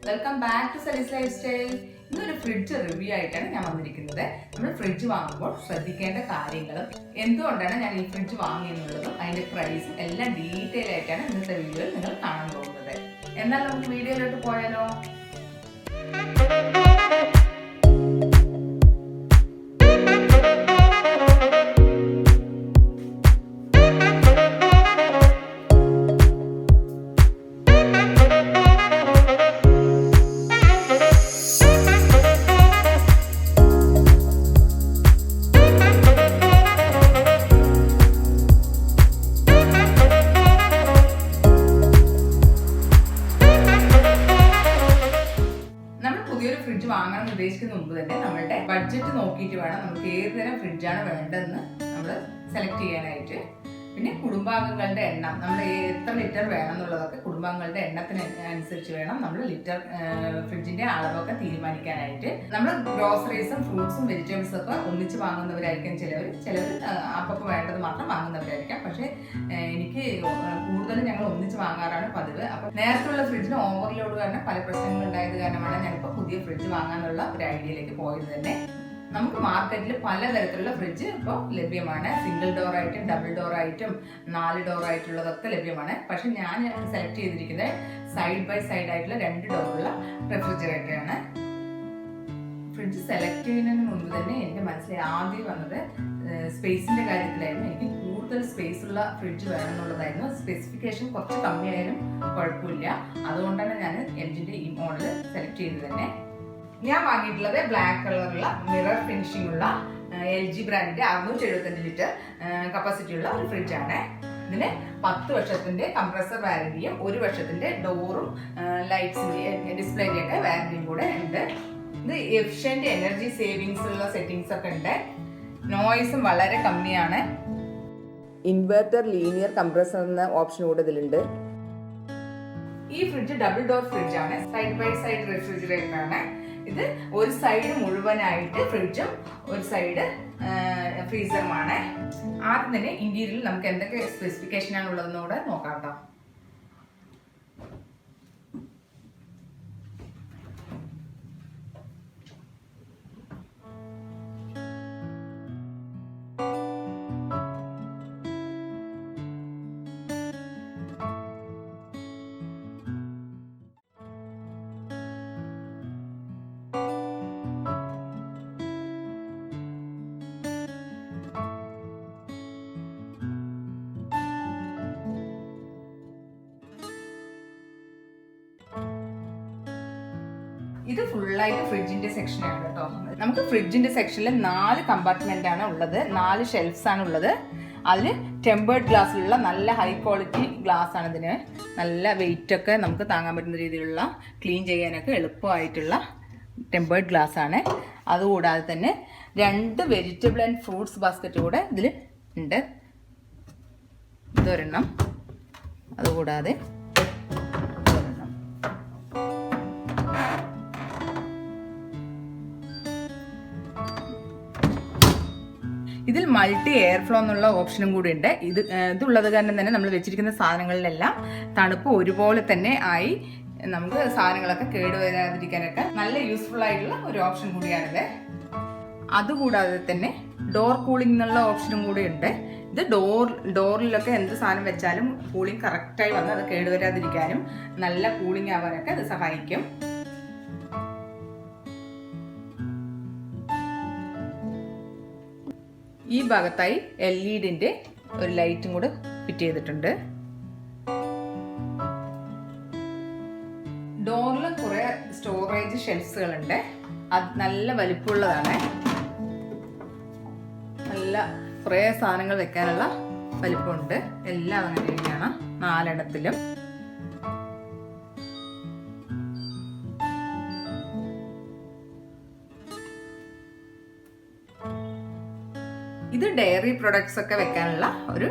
Welcome back to Salees lifestyle. ഇന്നൊരു fridge review ആയിട്ടാണ് ഞാൻ വന്നിരിക്കുന്നത്. നമ്മൾ ഫ്രിഡ്ജ് വാങ്ങുമ്പോൾ ശ്രദ്ധിക്കേണ്ട കാര്യങ്ങളും എന്തുകൊണ്ടാണ് ഞാൻ ഈ ഫ്രിഡ്ജ് വാങ്ങിയെന്നുള്ളതും അതിന്റെ പ്രൈസും എല്ലാം ഡീറ്റെയിൽ ആയിട്ടാണ് ഇന്നത്തെ വീഡിയോയിൽ നിങ്ങൾ കാണാൻ പോകുന്നത്. എന്നാൽ നമുക്ക് വീഡിയോയിലോട്ട് പോയാലോ? ഫ്രിഡ്ജ് വാങ്ങാൻ ഉദ്ദേശിക്കുന്ന മുമ്പ് തന്നെ നമ്മളുടെ ബഡ്ജറ്റ് നോക്കിയിട്ട് വേണം നമുക്ക് ഏത് തരം ഫ്രിഡ്ജാണ് വേണ്ടതെന്ന് നമ്മൾ സെലക്ട് ചെയ്യാനായിട്ട്. പിന്നെ കുടുംബാംഗങ്ങളുടെ എണ്ണം, നമ്മൾ എത്ര ലിറ്റർ വേണം എന്നുള്ളതൊക്കെ കുടുംബാംഗങ്ങളുടെ എണ്ണത്തിന് അനുസരിച്ച് വേണം നമ്മൾ ലിറ്റർ ഫ്രിഡ്ജിന്റെ അളവൊക്കെ തീരുമാനിക്കാനായിട്ട്. നമ്മൾ ഗ്രോസറീസും ഫ്രൂട്ട്സും വെജിറ്റബിൾസും ഒക്കെ ഒന്നിച്ച് വാങ്ങുന്നവരായിരിക്കും ചിലവർ അപ്പം വേണ്ടത് മാത്രം വാങ്ങുന്നവരായിരിക്കാം. പക്ഷെ എനിക്ക് കൂടുതലും ഞങ്ങൾ ഒന്നിച്ച് വാങ്ങാറാണ് പതിവ്. അപ്പൊ നേരത്തുള്ള ഫ്രിഡ്ജിന് ഓവർലോഡ് കാരണം പല പ്രശ്നങ്ങൾ ഉണ്ടായത് കാരണമാണ് ഞാനിപ്പോൾ പുതിയ ഫ്രിഡ്ജ് വാങ്ങാനുള്ള ഒരു ഐഡിയയിലേക്ക് പോയത് തന്നെ. നമുക്ക് മാർക്കറ്റിൽ പലതരത്തിലുള്ള ഫ്രിഡ്ജ് ഇപ്പോൾ ലഭ്യമാണ്. സിംഗിൾ ഡോർ ആയിട്ടും ഡബിൾ ഡോർ ആയിട്ടും 4 ഡോർ ആയിട്ടുള്ളതൊക്കെ ലഭ്യമാണ്. പക്ഷെ ഞാൻ സെലക്ട് ചെയ്തിരിക്കുന്നത് സൈഡ് ബൈ സൈഡ് ആയിട്ടുള്ള 2 ഡോറുള്ള റെഫ്രിജറേറ്ററാണ്. ഫ്രിഡ്ജ് സെലക്ട് ചെയ്യുന്നതിന് മുൻപ് തന്നെ എൻ്റെ മനസ്സിൽ ആദ്യം വന്നത് സ്പേസിന്റെ കാര്യത്തിലായിരുന്നു. എനിക്ക് കൂടുതൽ സ്പേസ് ഉള്ള ഫ്രിഡ്ജ് വേണം എന്നുള്ളതായിരുന്നു. സ്പെസിഫിക്കേഷൻ കുറച്ച് കമ്മിയായാലും കുഴപ്പമില്ല. അതുകൊണ്ടാണ് ഞാൻ എൽജിന്റെ ഈ മോഡൽ സെലക്ട് ചെയ്തത് തന്നെ. ഞാൻ വാങ്ങിയിട്ടുള്ളത് ബ്ലാക്ക് കളറുള്ള മിറർ ഫിനിഷിംഗ് ഉള്ള LG ബ്രാൻഡിന്റെ 675 ലിറ്റർ കപ്പാസിറ്റി ഉള്ള ഒരു ഫ്രിഡ്ജാണ്. ഇതിന് 10 വർഷത്തിന്റെ കംപ്രസർ വാറന്റിയും 1 വർഷത്തിന്റെ ഡോറും ലൈറ്റ്സിന്റെ ഡിസ്പ്ലേന്റെ ഒക്കെ വാറന്റിയും കൂടെ ഉണ്ട്. ഇത് എഫിഷ്യന്റ് എനർജി സേവിങ്സ് ഉള്ള സെറ്റിംഗ്സ് ഒക്കെ ഉണ്ട്. നോയ്സും വളരെ കമ്മിയാണ്. ഇൻവെർട്ടർ ലീനിയർ കംപ്രസർ എന്ന ഓപ്ഷൻ കൂടെ ഇതിലുണ്ട്. ഈ ഫ്രിഡ്ജ് ഡബിൾ ഡോർ ഫ്രിഡ്ജ് ആണ്. സൈഡ് ബൈ സൈഡ് റെഫ്രിജറേറ്റർ ആണ്. ഇത് ഒരു സൈഡ് മുഴുവനായിട്ട് ഫ്രിഡ്ജും ഒരു സൈഡ് ഫ്രീസറുമാണ്. ആദ്യം തന്നെ ഇന്റീരിയറിൽ നമുക്ക് എന്തൊക്കെ സ്പെസിഫിക്കേഷൻ ആണ് ഉള്ളതെന്നൂടെ നോക്കാം കേട്ടോ. ഇത് ഫുള്ളായിട്ട് ഫ്രിഡ്ജിന്റെ സെക്ഷനാണ് കേട്ടോ. നമുക്ക് ഫ്രിഡ്ജിന്റെ സെക്ഷനിൽ 4 കമ്പാർട്ട്മെന്റ് ആണ് ഉള്ളത്. 4 ഷെൽഫ്സ് ആണ് ഉള്ളത്. അതിൽ ടെമ്പേർഡ് ഗ്ലാസ്സിലുള്ള നല്ല ഹൈ ക്വാളിറ്റി ഗ്ലാസ് ആണ്. ഇതിന് നല്ല വെയിറ്റ് ഒക്കെ നമുക്ക് താങ്ങാൻ പറ്റുന്ന രീതിയിലുള്ള ക്ലീൻ ചെയ്യാനൊക്കെ എളുപ്പമായിട്ടുള്ള ടെമ്പേർഡ് ഗ്ലാസ് ആണ്. അതുകൂടാതെ തന്നെ 2 വെജിറ്റബിൾ ആൻഡ് ഫ്രൂട്ട്സ് ബാസ്ക്കറ്റ് കൂടെ ഇതിൽ ഉണ്ട്. ഇതൊരെണ്ണം, അതുകൂടാതെ ഇതിൽ മൾട്ടി എയർ ഫ്ലോ എന്നുള്ള ഓപ്ഷനും കൂടി ഉണ്ട്. ഇതുള്ളത് കാരണം തന്നെ നമ്മൾ വെച്ചിരിക്കുന്ന സാധനങ്ങളിലെല്ലാം തണുപ്പ് ഒരുപോലെ തന്നെ ആയി നമുക്ക് സാധനങ്ങളൊക്കെ കേടുവരാതിരിക്കാനൊക്കെ നല്ല യൂസ്ഫുൾ ആയിട്ടുള്ള ഒരു ഓപ്ഷൻ കൂടിയാണിത്. അതുകൂടാതെ തന്നെ ഡോർ കൂളിംഗ് എന്നുള്ള ഓപ്ഷനും കൂടി ഉണ്ട്. ഇത് ഡോറിലൊക്കെ എന്ത് സാധനം വെച്ചാലും കൂളിംഗ് കറക്റ്റായി വന്ന് അത് കേടുവരാതിരിക്കാനും നല്ല കൂളിംഗ് ആവാനൊക്കെ അത് സഹായിക്കും. ഈ ഭാഗത്തായി LED ഒരു ലൈറ്റും കൂടെ ഫിറ്റ് ചെയ്തിട്ടുണ്ട്. ഡോറിൽ കുറെ സ്റ്റോറേജ് ഷെൽഫ്സുകളുണ്ട്. അത് നല്ല വലിപ്പമുള്ളതാണ്. നല്ല കുറെ സാധനങ്ങൾ വെക്കാനുള്ള വലിപ്പമുണ്ട്. എല്ലാം അങ്ങനെ തന്നെയാണ് 4 എണ്ണത്തിലും. ഇത് ഡയറി പ്രൊഡക്ട്സ് ഒക്കെ വെക്കാനുള്ള ഒരു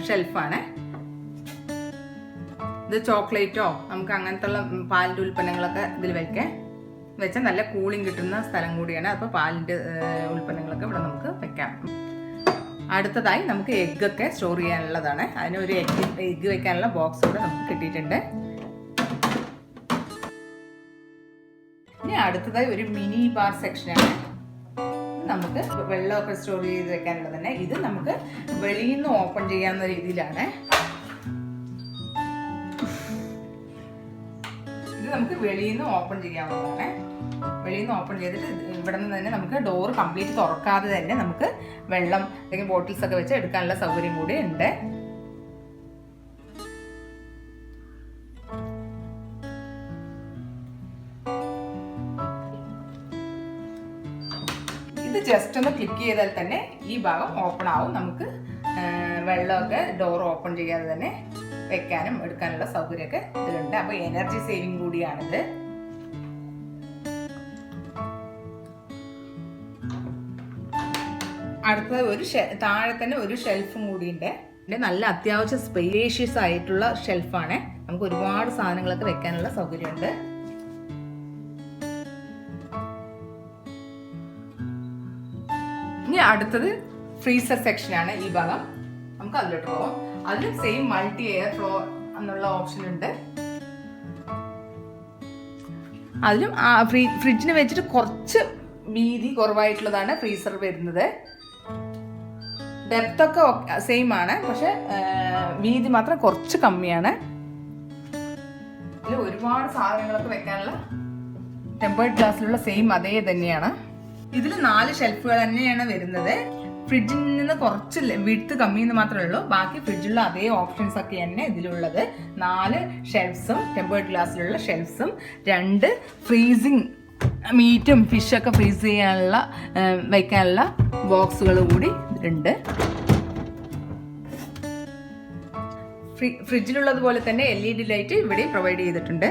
ഷെൽഫാണ്. ഇത് ചോക്ലേറ്റോ നമുക്ക് അങ്ങനത്തെ പാലിൻ്റെ ഉൽപ്പന്നങ്ങളൊക്കെ ഇതിൽ വെച്ചാൽ നല്ല കൂളിംഗ് കിട്ടുന്ന സ്ഥലം കൂടിയാണ്. അപ്പോൾ പാലിൻ്റെ ഉൽപ്പന്നങ്ങളൊക്കെ ഇവിടെ നമുക്ക് വെക്കാം. അടുത്തതായി നമുക്ക് എഗ്ഗൊക്കെ സ്റ്റോർ ചെയ്യാനുള്ളതാണ്. അതിന് ഒരു എഗ്ഗ് വെക്കാനുള്ള ബോക്സ് കൂടെ നമുക്ക് കിട്ടിയിട്ടുണ്ട്. അടുത്തതായി ഒരു മിനി ബാർ സെക്ഷനാണ്. നമുക്ക് വെള്ളമൊക്കെ സ്റ്റോർ ചെയ്ത് വെക്കാനുള്ളത് തന്നെ. ഇത് നമുക്ക് വെളിയിൽ നിന്ന് ഓപ്പൺ ചെയ്യാവുന്ന രീതിയിലാണ്. ഇത് നമുക്ക് വെളിയിൽ നിന്ന് ഓപ്പൺ ചെയ്യാവുന്നതാണ്. വെളിയിൽ നിന്ന് ഓപ്പൺ ചെയ്തിട്ട് ഇവിടെ നിന്ന് തന്നെ നമുക്ക് ഡോർ കംപ്ലീറ്റ് തുറക്കാതെ തന്നെ നമുക്ക് വെള്ളം അല്ലെങ്കിൽ ബോട്ടിൽസ് ഒക്കെ വെച്ച് എടുക്കാനുള്ള സൗകര്യം കൂടി ഉണ്ട്. ഇത് ജസ്റ്റ് ഒന്ന് ക്ലിക്ക് ചെയ്താൽ തന്നെ ഈ ഭാഗം ഓപ്പൺ ആവും. നമുക്ക് വെള്ളമൊക്കെ ഡോർ ഓപ്പൺ ചെയ്യാതെ തന്നെ വെക്കാനും എടുക്കാനുള്ള സൗകര്യമൊക്കെ ഇതിലുണ്ട്. അപ്പോൾ എനർജി സേവിങ് കൂടിയാണിത്. അടുത്തത് ഒരു താഴെ തന്നെ ഒരു ഷെൽഫും കൂടിയുണ്ട്. നല്ല അത്യാവശ്യം സ്പേഷ്യസ് ആയിട്ടുള്ള ഷെൽഫാണ്. നമുക്ക് ഒരുപാട് സാധനങ്ങളൊക്കെ വെക്കാനുള്ള സൗകര്യമുണ്ട്. ഇനി അടുത്തത് ഫ്രീസർ സെക്ഷനാണ്. ഈ ഭാഗം നമുക്ക് അതിലോട്ട് പോകാം. അതിലും സെയിം മൾട്ടി എയർ ഫ്ലോ എന്നുള്ള ഓപ്ഷൻ ഉണ്ട്. അതിലും ഫ്രിഡ്ജിന് വെച്ചിട്ട് കുറച്ച് വീതി കുറവായിട്ടുള്ളതാണ് ഫ്രീസർ വരുന്നത്. ഡെപ്ത് ഒക്കെ സെയിം ആണ്, പക്ഷെ വീതി മാത്രം കുറച്ച് കമ്മിയാണ്. ഇതിൽ ഒരുപാട് സാധനങ്ങളൊക്കെ വെക്കാനുള്ള ടെമ്പേർഡ് ഗ്ലാസ്സിലുള്ള സെയിം അതേ തന്നെയാണ്. ഇതിൽ 4 ഷെൽഫുകൾ തന്നെയാണ് വരുന്നത്. ഫ്രിഡ്ജിൽ നിന്ന് കുറച്ച് വിഡ്ത്ത് കമ്മി എന്ന് മാത്രമേ ഉള്ളൂ. ബാക്കി ഫ്രിഡ്ജിലുള്ള അതേ ഓപ്ഷൻസ് ഒക്കെ തന്നെ ഇതിലുള്ളത്. 4 ഷെൽഫ്സും ടെമ്പേർഡ് ഗ്ലാസ്സിലുള്ള ഷെൽഫ്സും 2 ഫ്രീസിങ് മീറ്റും ഫിഷൊക്കെ ഫ്രീസ് ചെയ്യാനുള്ള വയ്ക്കാനുള്ള ബോക്സുകൾ കൂടി ഉണ്ട്. ഫ്രിഡ്ജിലുള്ളതുപോലെ തന്നെ LED ലൈറ്റ് ഇവിടെ പ്രൊവൈഡ് ചെയ്തിട്ടുണ്ട്.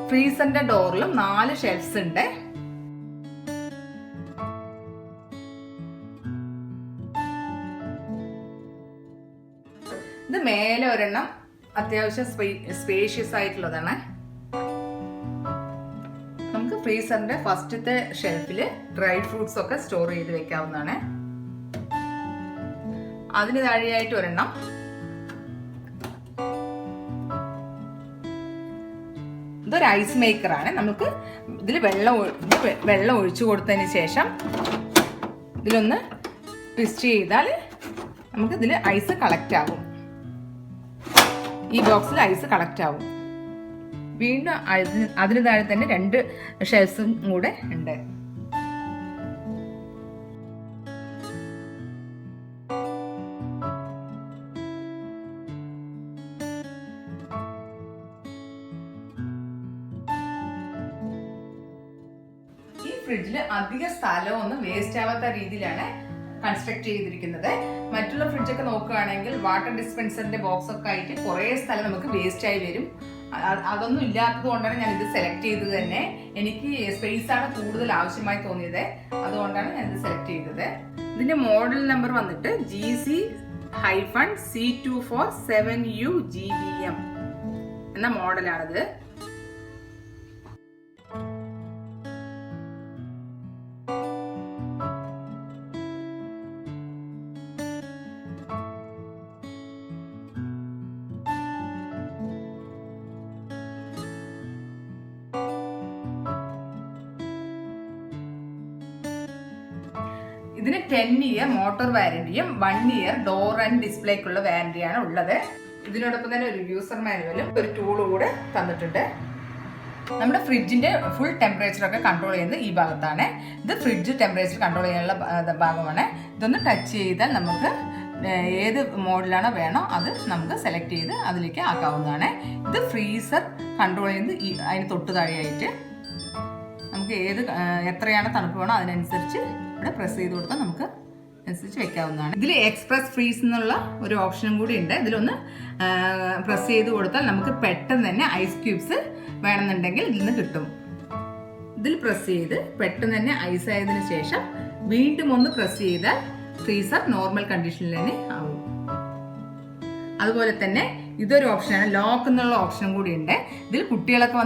ഫ്രീസറിന്റെ ഡോറിലും 4 ഷെൽഫ്സ് ഉണ്ട്. ഇത് മേലെ ഒരെണ്ണം അത്യാവശ്യം സ്പേഷ്യസ് ആയിട്ടുള്ളതാണ്. നമുക്ക് ഫ്രീസറിന്റെ ഫസ്റ്റത്തെ ഷെൽഫിൽ ഡ്രൈ ഫ്രൂട്ട്സ് ഒക്കെ സ്റ്റോർ ചെയ്ത് വെക്കാവുന്നതാണ്. അതിന് താഴെയായിട്ട് ഒരെണ്ണം. ഇതൊരു ഐസ് മേക്കറാണ്. നമുക്ക് ഇതിൽ വെള്ളം ഒഴിച്ചു കൊടുത്തതിന് ശേഷം ഇതിലൊന്ന് ട്വിസ്റ്റ് ചെയ്താൽ നമുക്ക് ഇതിൽ ഐസ് കളക്ട് ആകും. ഈ ബോക്സിൽ ഐസ് കളക്ട് ആവും. വീണ്ടും അതിന് താഴെ തന്നെ 2 ഷെൽഫ്സും കൂടെ ഉണ്ട്. ഈ ഫ്രിഡ്ജിൽ അധിക സ്ഥലമൊന്നും വേസ്റ്റ് ആവാത്ത രീതിയിലാണ് കൺസ്ട്രക്ട് ചെയ്തിരിക്കുന്നത്. മറ്റുള്ള ഫ്രിഡ്ജൊക്കെ നോക്കുകയാണെങ്കിൽ വാട്ടർ ഡിസ്പെൻസറിന്റെ ബോക്സ് ഒക്കെ ആയിട്ട് കുറേ സ്ഥലം നമുക്ക് വേസ്റ്റ് ആയി വരും. അതൊന്നും ഇല്ലാത്തത് കൊണ്ടാണ് ഞാൻ ഇത് സെലക്ട് ചെയ്തത് തന്നെ. എനിക്ക് സ്പേസ് ആണ് കൂടുതൽ ആവശ്യമായി തോന്നിയത്, അതുകൊണ്ടാണ് ഞാൻ ഇത് സെലക്ട് ചെയ്തത്. ഇതിന്റെ മോഡൽ നമ്പർ വന്നിട്ട് GC-C247UGBM എന്ന മോഡലാണിത്. ഇതിന് 10 ഇയർ മോട്ടോർ വാറന്റിയും 1 ഇയർ ഡോർ ആൻഡ് ഡിസ്പ്ലേക്കുള്ള വാറന്റിയാണ് ഉള്ളത്. ഇതിനോടൊപ്പം തന്നെ ഒരു യൂസർ മാനുവലും ഒരു ടൂളും കൂടെ തന്നിട്ടുണ്ട്. നമ്മുടെ ഫ്രിഡ്ജിന്റെ ഫുൾ ടെമ്പറേച്ചർ ഒക്കെ കൺട്രോൾ ചെയ്യുന്നത് ഈ ഭാഗത്താണ്. ഇത് ഫ്രിഡ്ജ് ടെമ്പറേച്ചർ കൺട്രോൾ ചെയ്യാനുള്ള ഭാഗമാണ്. ഇതൊന്ന് ടച്ച് ചെയ്താൽ നമുക്ക് ഏത് മോഡലാണോ വേണോ അത് നമുക്ക് സെലക്ട് ചെയ്ത് അതിലേക്ക് ആക്കാവുന്നതാണ്. ഇത് ഫ്രീസർ കൺട്രോൾ ചെയ്യുന്നത് അതിന് തൊട്ട് താഴെയായിട്ട് നമുക്ക് എത്രയാണ് തണുപ്പ് വേണോ അതിനനുസരിച്ച് ഇവിടെ പ്രസ് ചെയ്ത് കൊടുത്താൽ നമുക്ക് അനുസരിച്ച് വെക്കാവുന്നതാണ്. ഇതിൽ എക്സ്പ്രസ് ഫ്രീസ് എന്നുള്ള ഒരു ഓപ്ഷനും കൂടി ഉണ്ട്. ഇതിലൊന്ന് പ്രസ് ചെയ്ത് കൊടുത്താൽ നമുക്ക് പെട്ടെന്ന് തന്നെ ഐസ് ക്യൂബ്സ് വേണമെന്നുണ്ടെങ്കിൽ ഇതിൽ നിന്ന് കിട്ടും. ഇതിൽ പ്രസ് ചെയ്ത് പെട്ടെന്ന് തന്നെ ഐസ് ആയതിനു ശേഷം വീണ്ടും ഒന്ന് പ്രസ് ചെയ്താൽ ഫ്രീസർ നോർമൽ കണ്ടീഷനിൽ തന്നെ ആവും. അതുപോലെ തന്നെ ഇതൊരു ഓപ്ഷനാണ്, ലോക്ക് എന്നുള്ള ഓപ്ഷനും കൂടി ഉണ്ട്. ഇതിൽ കുട്ടികളൊക്കെ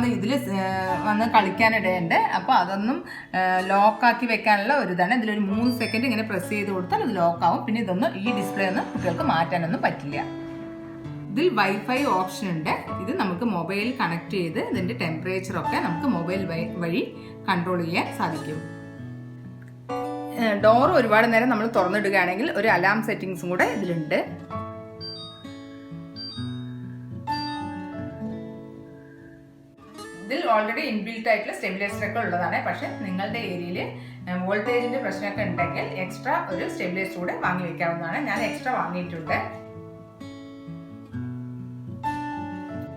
വന്ന് കളിക്കാനിടയുണ്ട്. അപ്പോൾ അതൊന്നും ലോക്കാക്കി വെക്കാനുള്ള ഒരു ഇതാണ്. ഇതിലൊരു 3 സെക്കൻഡ് ഇങ്ങനെ പ്രസ് ചെയ്ത് കൊടുത്താൽ ഇത് ലോക്കാവും. പിന്നെ ഈ ഡിസ്പ്ലേ ഒന്നും കുട്ടികൾക്ക് മാറ്റാനൊന്നും പറ്റില്ല. ഇതിൽ വൈഫൈ ഓപ്ഷൻ ഉണ്ട്. ഇത് നമുക്ക് മൊബൈൽ കണക്ട് ചെയ്ത് ഇതിന്റെ ടെമ്പറേച്ചർ ഒക്കെ നമുക്ക് മൊബൈൽ വഴി കൺട്രോൾ ചെയ്യാൻ സാധിക്കും. ഡോർ ഒരുപാട് നേരം നമ്മൾ തുറന്നിടുകയാണെങ്കിൽ ഒരു അലാം സെറ്റിംഗ്സും കൂടെ ഇതിലുണ്ട്. ഇതിൽ ഓൾറെഡി ഇൻബിൽറ്റ് ആയിട്ടുള്ള സ്റ്റെബിലൈസർ ഒക്കെ ഉള്ളതാണ്. പക്ഷെ നിങ്ങളുടെ ഏരിയയിൽ വോൾട്ടേജിന്റെ പ്രശ്നമൊക്കെ ഉണ്ടെങ്കിൽ എക്സ്ട്രാ ഒരു സ്റ്റെബിലൈസർ കൂടെ വാങ്ങി വെക്കാവുന്നതാണ്. ഞാൻ എക്സ്ട്രാ വാങ്ങിയിട്ടുണ്ട്.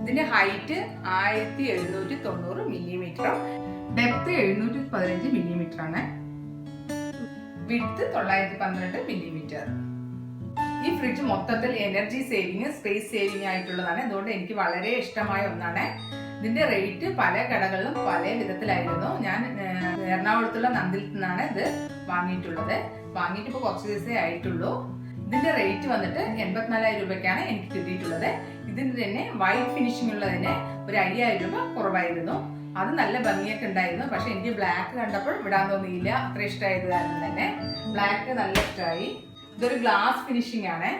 ഇതിന്റെ ഹൈറ്റ് 1790 മില്ലിമീറ്ററും ഡെപ്ത് 715 മില്ലിമീറ്റർ ആണ്. Width 912 millimetre. ഈ ഫ്രിഡ്ജ് മൊത്തത്തിൽ എനർജി സേവിങ്, സ്പേസ് സേവിങ് ആയിട്ടുള്ളതാണ്. അതുകൊണ്ട് എനിക്ക് വളരെ ഇഷ്ടമായ ഒന്നാണ്. ഇതിന്റെ റേറ്റ് പല കടകളിലും പല വിധത്തിലായിരുന്നു. ഞാൻ എറണാകുളത്തുള്ള നന്ദിൽ നിന്നാണ് ഇത് വാങ്ങിയിട്ടുള്ളത്. വാങ്ങിയിട്ട് ഇപ്പോൾ കുറച്ച് ദിവസമേ ആയിട്ടുള്ളൂ. ഇതിന്റെ റേറ്റ് വന്നിട്ട് 84,000 രൂപയ്ക്കാണ് എനിക്ക് കിട്ടിയിട്ടുള്ളത്. ഇതിന് തന്നെ വൈറ്റ് ഫിനിഷിംഗ് ഉള്ളതിന് ഒരു 5,000 രൂപ കുറവായിരുന്നു. അത് നല്ല ഭംഗിയൊക്കെ ഉണ്ടായിരുന്നു. പക്ഷെ എനിക്ക് ബ്ലാക്ക് കണ്ടപ്പോൾ വിടാൻ തോന്നിയില്ല. അത്ര ഇഷ്ടമായത് കാരണം തന്നെ ബ്ലാക്ക് നല്ല ഇഷ്ടമായി. ഇതൊരു ഗ്ലാസ് ഫിനിഷിംഗ് ആണ്.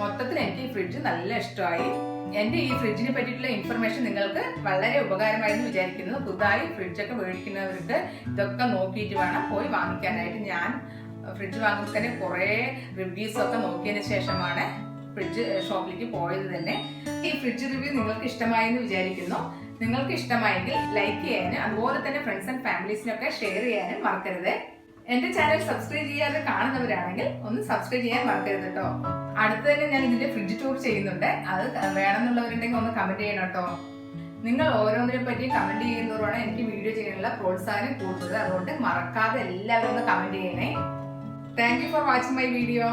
മൊത്തത്തിൽ എനിക്ക് ഈ ഫ്രിഡ്ജ് നല്ല ഇഷ്ടമായി. എന്റെ ഈ ഫ്രിഡ്ജിനെ പറ്റിയിട്ടുള്ള ഇൻഫർമേഷൻ നിങ്ങൾക്ക് വളരെ ഉപകാരമായിരുന്നു വിചാരിക്കുന്നു. പുതുതായി ഫ്രിഡ്ജൊക്കെ മേടിക്കുന്നവർക്ക് ഇതൊക്കെ നോക്കിയിട്ട് വേണം പോയി വാങ്ങിക്കാനായിട്ട്. ഞാൻ ഫ്രിഡ്ജ് വാങ്ങുമ്പോൾ തന്നെ കുറേ റിവ്യൂസ് ഒക്കെ നോക്കിയതിന് ശേഷമാണ് ഫ്രിഡ്ജ് ഷോപ്പിലേക്ക് പോയത് തന്നെ. ഈ ഫ്രിഡ്ജ് റിവ്യൂ നിങ്ങൾക്ക് ഇഷ്ടമായെന്ന് വിചാരിക്കുന്നു. നിങ്ങൾക്ക് ഇഷ്ടമായെങ്കിൽ ലൈക്ക് ചെയ്യാനും അതുപോലെ തന്നെ ഫ്രണ്ട്സ് ആൻഡ് ഫാമിലീസിനൊക്കെ ഷെയർ ചെയ്യാനും മറക്കരുത്. എന്റെ ചാനൽ സബ്സ്ക്രൈബ് ചെയ്യാതെ കാണുന്നവരാണെങ്കിൽ ഒന്ന് സബ്സ്ക്രൈബ് ചെയ്യാൻ മറക്കരുത് കേട്ടോ. അടുത്ത് തന്നെ ഞാൻ ഇതിന്റെ ഫ്രിഡ്ജ് ടൂർ ചെയ്യുന്നുണ്ട്. അത് വേണമെന്നുള്ളവരുണ്ടെങ്കിൽ ഒന്ന് കമന്റ് ചെയ്യണം കേട്ടോ. നിങ്ങൾ ഓരോന്നിനെ പറ്റി കമന്റ് ചെയ്യുന്നവരാണ് എനിക്ക് വീഡിയോ ചെയ്യാനുള്ള പ്രോത്സാഹനം കൂടുന്നത്. അതുകൊണ്ട് മറക്കാതെ എല്ലാവരും ഒന്ന് കമന്റ് ചെയ്യണേ. Thank you for watching my video.